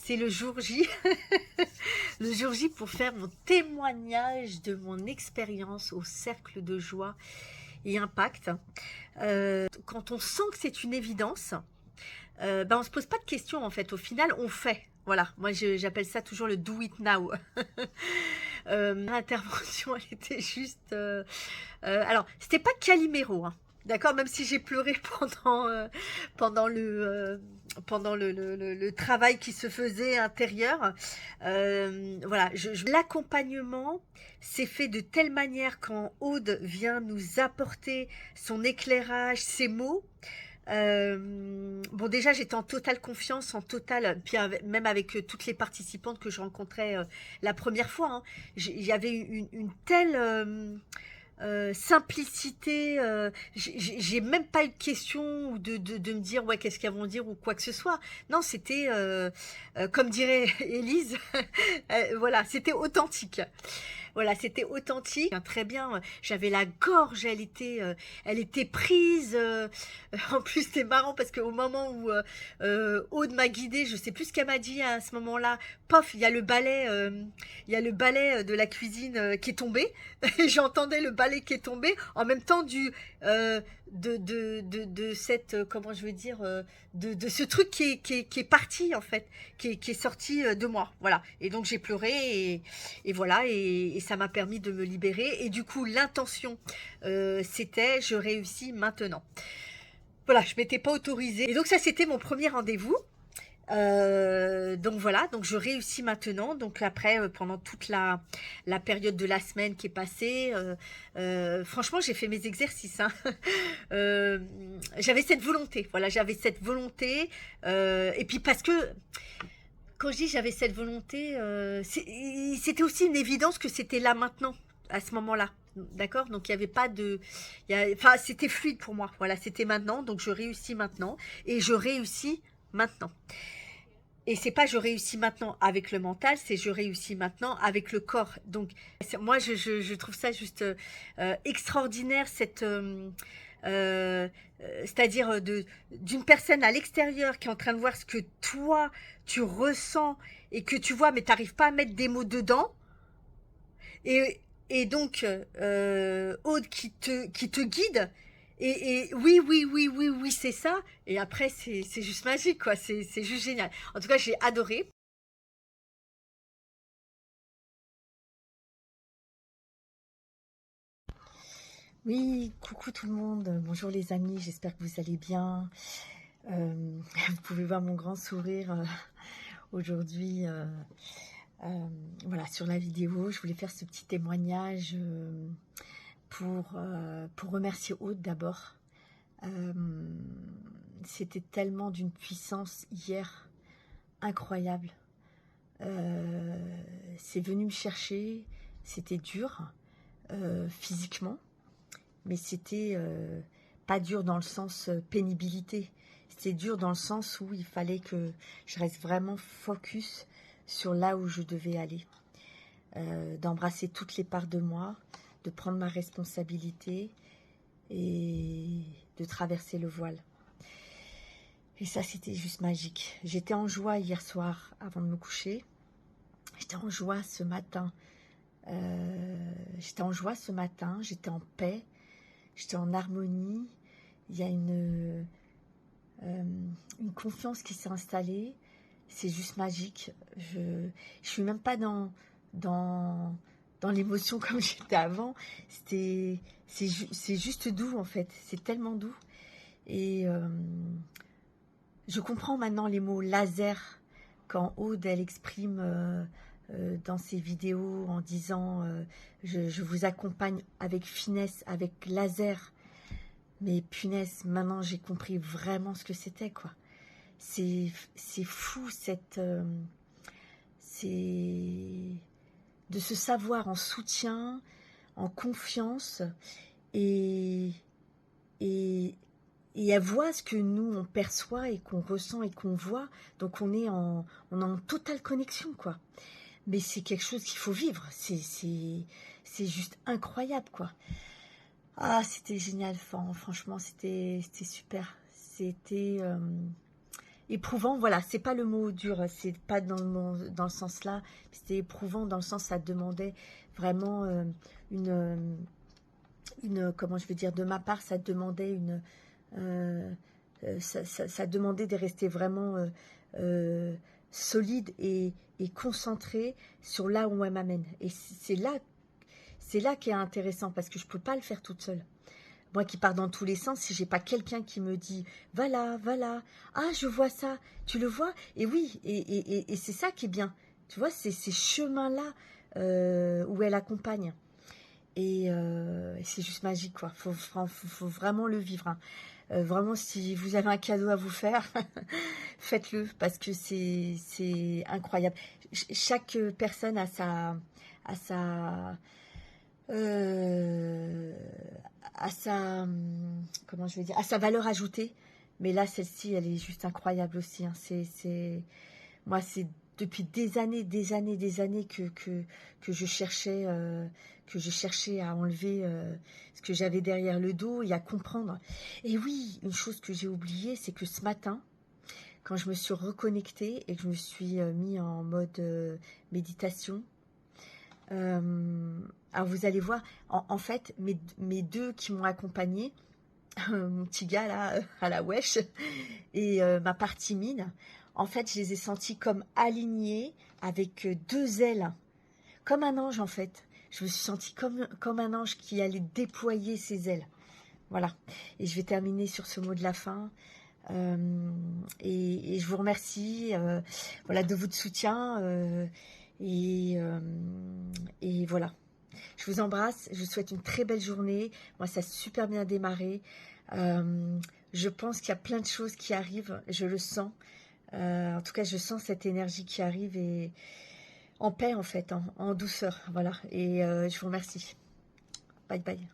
c'est le jour J. Le jour J pour faire mon témoignage de mon expérience au cercle de joie et impact. Quand on sent que c'est une évidence, on ne se pose pas de questions en fait. Au final, on fait. Voilà, moi j'appelle ça toujours le do it now. L'intervention, elle était juste... alors, c'était pas Calimero, hein. D'accord, même si j'ai pleuré pendant le travail qui se faisait intérieur. Voilà, l'accompagnement s'est fait de telle manière quand Aude vient nous apporter son éclairage, ses mots. Bon, déjà j'étais en totale confiance, en totale, puis même avec toutes les participantes que je rencontrais la première fois, hein, il y avait une telle simplicité, j'ai même pas eu de question ou de me dire ouais qu'est-ce qu'elles vont dire ou quoi que ce soit. Non, c'était comme dirait Élise, voilà, c'était authentique. Voilà, c'était authentique, très bien. J'avais la gorge, elle était prise. En plus, c'était marrant parce qu'au moment où Aude m'a guidée, je sais plus ce qu'elle m'a dit à ce moment-là. Pof, il y a le balai de la cuisine qui est tombé. Et j'entendais le balai qui est tombé en même temps de cette, comment je veux dire, de ce truc qui est parti en fait, qui est sorti de moi. Voilà. Et donc j'ai pleuré et voilà, et ça m'a permis de me libérer. Et du coup, l'intention, c'était je réussis maintenant. Voilà, je m'étais pas autorisée. Et donc ça, c'était mon premier rendez-vous. Donc voilà, donc je réussis maintenant. Donc après, pendant toute la période de la semaine qui est passée, franchement, j'ai fait mes exercices, hein. J'avais cette volonté, voilà, j'avais cette volonté. Et puis parce que quand je dis j'avais cette volonté, c'était aussi une évidence que c'était là maintenant, à ce moment-là. D'accord, donc il n'y avait pas de, enfin c'était fluide pour moi. Voilà, c'était maintenant, donc je réussis maintenant et je réussis maintenant. Et c'est pas je réussis maintenant avec le mental, c'est je réussis maintenant avec le corps. Donc moi je trouve ça juste extraordinaire c'est-à-dire d'une personne à l'extérieur qui est en train de voir ce que toi tu ressens et que tu vois mais tu n'arrives pas à mettre des mots dedans. Et donc, Aude qui te guide. Et oui, oui, oui, oui, oui, c'est ça. Et après, c'est juste magique, quoi. C'est juste génial. En tout cas, j'ai adoré. Oui, coucou tout le monde. Bonjour les amis, j'espère que vous allez bien. Vous pouvez voir mon grand sourire aujourd'hui. Voilà, sur la vidéo, je voulais faire ce petit témoignage pour remercier Aude d'abord. C'était tellement d'une puissance hier incroyable. C'est venu me chercher, c'était dur physiquement, mais c'était pas dur dans le sens pénibilité. C'était dur dans le sens où il fallait que je reste vraiment focus sur là où je devais aller. D'embrasser toutes les parts de moi, de prendre ma responsabilité et de traverser le voile. Et ça, c'était juste magique. J'étais en joie hier soir avant de me coucher. J'étais en joie ce matin. J'étais en paix, j'étais en harmonie. Il y a une confiance qui s'est installée. C'est juste magique. Je suis même pas dans l'émotion comme j'étais avant. C'est juste doux en fait. C'est tellement doux. Et je comprends maintenant les mots laser quand Aude elle exprime dans ses vidéos en disant je vous accompagne avec finesse, avec laser. Mais punaise, maintenant j'ai compris vraiment ce que c'était quoi. C'est fou c'est de se savoir en soutien, en confiance et elle voit ce que nous on perçoit et qu'on ressent et qu'on voit, donc on est en totale connexion quoi. Mais c'est quelque chose qu'il faut vivre, c'est juste incroyable quoi. Ah, c'était génial, franchement c'était super, c'était éprouvant, voilà, c'est pas le mot dur, c'est pas dans le sens là, c'était éprouvant dans le sens ça demandait vraiment une, comment je veux dire, de ma part, ça demandait euh, ça demandait de rester vraiment solide et concentré sur là où elle m'amène. Et c'est là qui est intéressant parce que je peux pas le faire toute seule. Moi qui pars dans tous les sens, si j'ai pas quelqu'un qui me dit va là, ah je vois ça, tu le vois, et oui, et c'est ça qui est bien, tu vois, c'est ces chemins-là où elle accompagne, et c'est juste magique quoi, faut vraiment le vivre, hein. Vraiment si vous avez un cadeau à vous faire, faites-le parce que c'est incroyable. Chaque personne a sa euh, comment je vais dire, à sa valeur ajoutée. Mais là, celle-ci, elle est juste incroyable aussi, hein. Moi, c'est depuis des années que que je cherchais à enlever ce que j'avais derrière le dos et à comprendre. Et oui, une chose que j'ai oubliée, c'est que ce matin, quand je me suis reconnectée et que je me suis mis en mode méditation, alors vous allez voir, en fait, mes deux qui m'ont accompagnée, mon petit gars là, à la wesh, et ma partie mine, en fait, je les ai sentis comme alignés avec deux ailes, comme un ange en fait. Je me suis sentie comme un ange qui allait déployer ses ailes. Voilà. Et je vais terminer sur ce mot de la fin. Et je vous remercie voilà, de votre soutien. Et, euh, et voilà. Je vous embrasse. Je vous souhaite une très belle journée. Moi, ça a super bien démarré. Je pense qu'il y a plein de choses qui arrivent. Je le sens. En tout cas, je sens cette énergie qui arrive et en paix, en fait, en douceur. Voilà. Et je vous remercie. Bye bye.